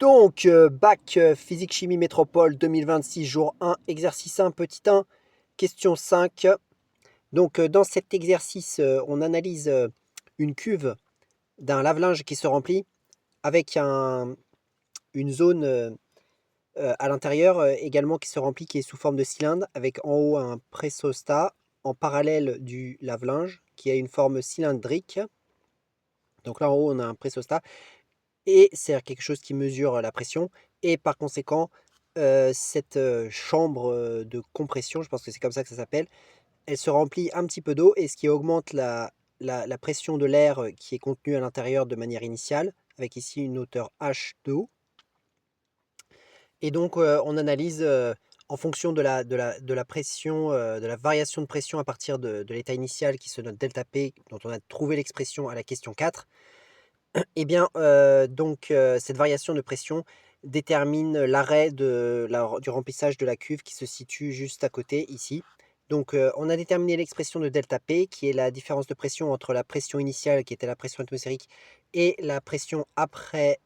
Donc, bac physique chimie métropole 2026, jour 1, exercice 1, petit 1, question 5. Donc, dans cet exercice, on analyse une cuve d'un lave-linge qui se remplit avec une zone à l'intérieur également qui se remplit, qui est sous forme de cylindre, avec en haut un pressostat en parallèle du lave-linge qui a une forme cylindrique. Donc là, en haut, on a un pressostat et c'est quelque chose qui mesure la pression. Et par conséquent, cette chambre de compression, je pense que c'est comme ça que ça s'appelle, elle se remplit un petit peu d'eau et ce qui augmente la pression de l'air qui est contenu à l'intérieur de manière initiale, avec ici une hauteur H d'eau. Et donc, on analyse en fonction de la pression, de la variation de pression à partir de l'état initial qui se note delta P, dont on a trouvé l'expression à la question 4. Eh bien, cette variation de pression détermine l'arrêt du remplissage de la cuve qui se situe juste à côté, ici. Donc, on a déterminé l'expression de delta P, qui est la différence de pression entre la pression initiale, qui était la pression atmosphérique, et la pression après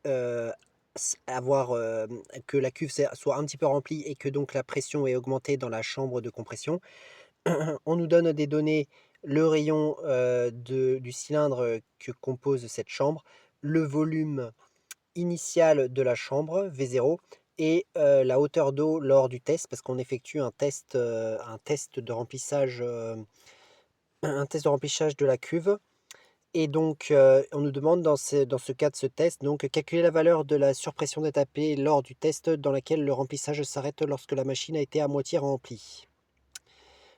avoir que la cuve soit un petit peu remplie et que donc la pression est augmentée dans la chambre de compression. On nous donne des données, le rayon du cylindre que compose cette chambre, le volume initial de la chambre, V0, et la hauteur d'eau lors du test, parce qu'on effectue un test de remplissage, un test de remplissage de la cuve. Et donc, on nous demande dans ce cas de ce test, donc calculer la valeur de la surpression d'étape lors du test dans laquelle le remplissage s'arrête lorsque la machine a été à moitié remplie.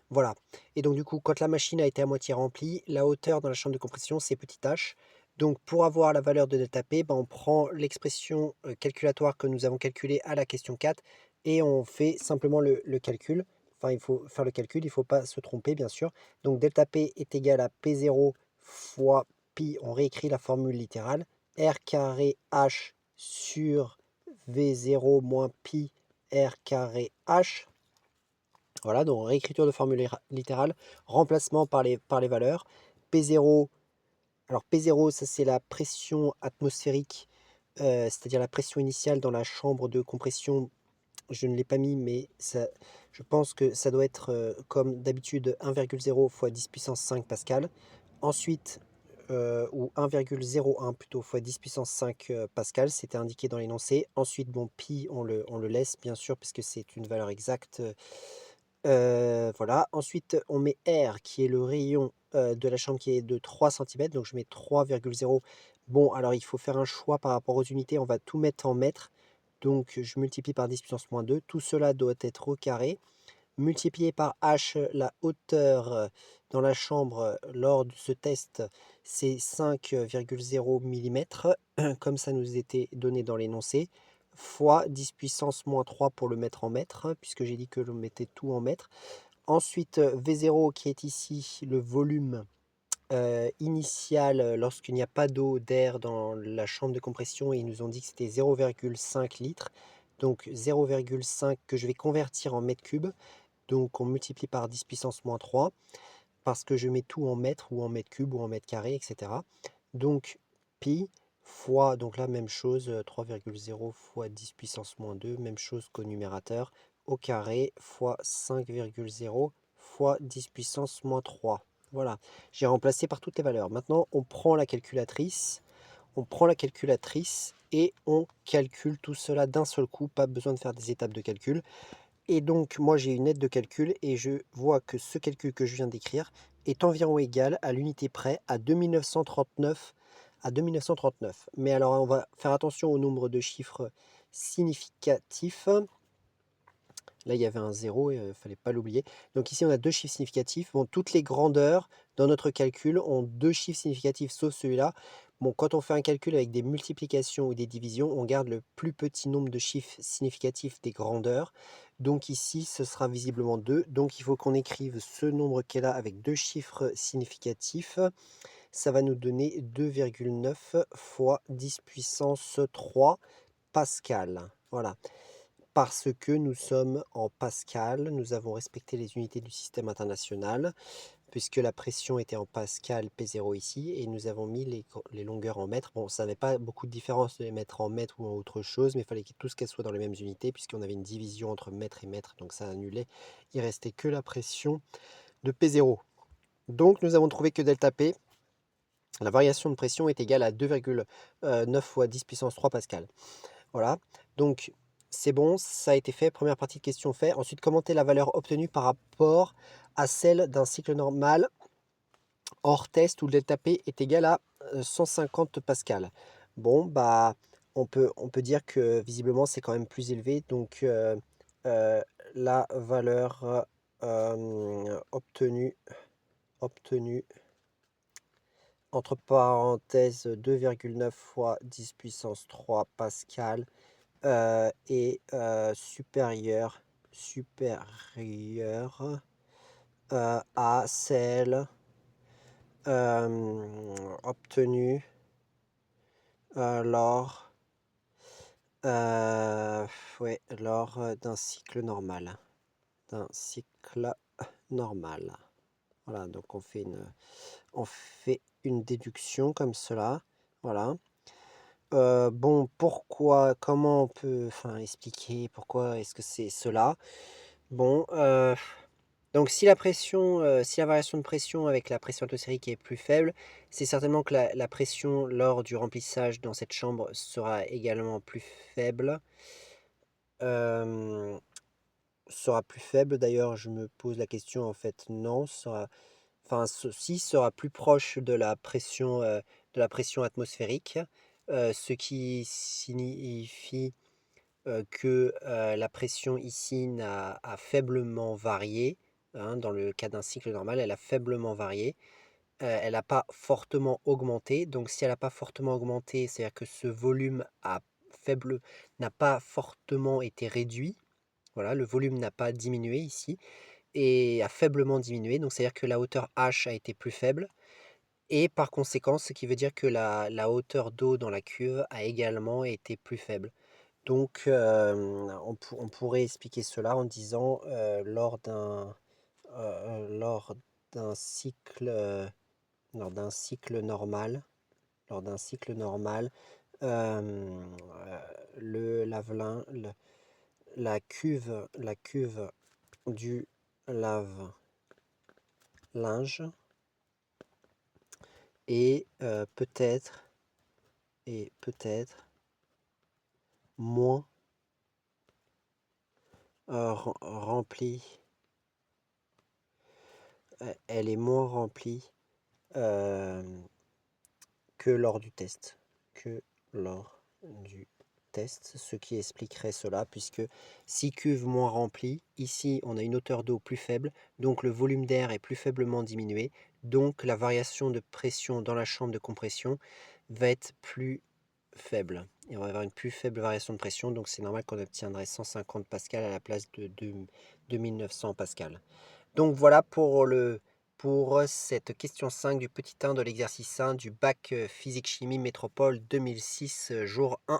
Voilà. Et donc du coup, quand la machine a été à moitié remplie, la hauteur dans la chambre de compression, c'est petit h. Donc pour avoir la valeur de delta P, ben, on prend l'expression calculatoire que nous avons calculée à la question 4 et on fait simplement le calcul. Enfin, il faut faire le calcul, il ne faut pas se tromper, bien sûr. Donc delta P est égal à P0 fois pi, on réécrit la formule littérale, R carré H sur V0 moins pi R carré H. Voilà, donc réécriture de formule littérale, remplacement par les valeurs. P0, alors P0, ça c'est la pression atmosphérique, c'est-à-dire la pression initiale dans la chambre de compression. Je ne l'ai pas mis, mais ça, je pense que ça doit être comme d'habitude 1,0 fois 10 puissance 5 pascal. Ensuite, ou 1,01 plutôt fois 10 puissance 5 pascal, c'était indiqué dans l'énoncé. Ensuite, bon, pi, on le laisse bien sûr, puisque c'est une valeur exacte. Voilà. Ensuite, on met R qui est le rayon de la chambre qui est de 3 cm, donc je mets 3,0. Bon, alors il faut faire un choix par rapport aux unités, on va tout mettre en mètres. Donc je multiplie par 10 puissance moins 2. Tout cela doit être au carré. Multiplié par H, la hauteur dans la chambre lors de ce test, c'est 5,0 mm, comme ça nous était donné dans l'énoncé, fois 10 puissance moins 3 pour le mettre en mètres, puisque j'ai dit que l'on mettait tout en mètres. Ensuite, V0 qui est ici le volume initial lorsqu'il n'y a pas d'eau, d'air dans la chambre de compression, et ils nous ont dit que c'était 0,5 litres. Donc 0,5 que je vais convertir en mètres cubes. Donc on multiplie par 10 puissance moins 3 parce que je mets tout en mètres ou en mètres cubes ou en mètres carrés, etc. Donc pi fois, donc là même chose, 3,0 fois 10 puissance moins 2, même chose qu'au numérateur, au carré fois 5,0 fois 10 puissance moins 3. Voilà, j'ai remplacé par toutes les valeurs. Maintenant, on prend la calculatrice, et on calcule tout cela d'un seul coup, pas besoin de faire des étapes de calcul. Et donc, moi, j'ai une aide de calcul et je vois que ce calcul que je viens d'écrire est environ égal à l'unité près à 2939. Mais alors, on va faire attention au nombre de chiffres significatifs. Là, il y avait un 0 et il ne fallait pas l'oublier. Donc ici, on a deux chiffres significatifs. Bon, toutes les grandeurs dans notre calcul ont deux chiffres significatifs, sauf celui-là. Bon, quand on fait un calcul avec des multiplications ou des divisions, on garde le plus petit nombre de chiffres significatifs des grandeurs. Donc ici, ce sera visiblement 2. Donc il faut qu'on écrive ce nombre qui est là avec deux chiffres significatifs. Ça va nous donner 2,9 fois 10 puissance 3 pascal. Voilà. Parce que nous sommes en pascal, nous avons respecté les unités du système international. puisque la pression était en pascal P0 ici, et nous avons mis les longueurs en mètres. Bon, ça n'avait pas beaucoup de différence de les mettre en mètres ou en autre chose, mais il fallait tous qu'elles soient dans les mêmes unités, puisqu'on avait une division entre mètre et mètre, donc ça annulait. Il restait que la pression de P0. Donc nous avons trouvé que delta P, la variation de pression, est égale à 2,9 fois 10 puissance 3 pascal. Voilà, donc c'est bon, ça a été fait. Première partie de question fait. Ensuite, commenter la valeur obtenue par rapport à celle d'un cycle normal hors test où le delta P est égal à 150 pascal. Bon, bah, on peut dire que visiblement c'est quand même plus élevé. Donc la valeur obtenue entre parenthèses 2,9 fois 10 puissance 3 pascal est supérieure à celle obtenue lors d'un cycle normal. Voilà, donc on fait une déduction comme cela. Voilà. Bon, comment on peut expliquer pourquoi est-ce que c'est cela? Bon, donc si la variation de pression avec la pression atmosphérique est plus faible, c'est certainement que la pression lors du remplissage dans cette chambre sera également plus faible. D'ailleurs, je me pose la question, en fait, non, ceci sera plus proche de la pression atmosphérique, ce qui signifie que la pression ici a faiblement varié, hein, dans le cas d'un cycle normal, elle a faiblement varié, elle n'a pas fortement augmenté. Donc si elle n'a pas fortement augmenté, c'est-à-dire que ce volume n'a pas fortement été réduit. Voilà, le volume n'a pas diminué ici et a faiblement diminué. Donc c'est-à-dire que la hauteur H a été plus faible. Et par conséquent, ce qui veut dire que la hauteur d'eau dans la cuve a également été plus faible. Donc, on pourrait expliquer cela en disant lors d'un cycle, normal, la cuve du lave-linge est peut-être moins remplie. Elle est moins remplie que lors du test. Ce qui expliquerait cela, puisque si cuve moins remplie, ici on a une hauteur d'eau plus faible, donc le volume d'air est plus faiblement diminué, donc la variation de pression dans la chambre de compression va être plus faible. Et on va avoir une plus faible variation de pression, donc c'est normal qu'on obtiendrait 150 pascal à la place de 2900 pascal. Donc voilà pour cette question 5 du petit 1 de l'exercice 1 du bac physique-chimie métropole 2006, jour 1.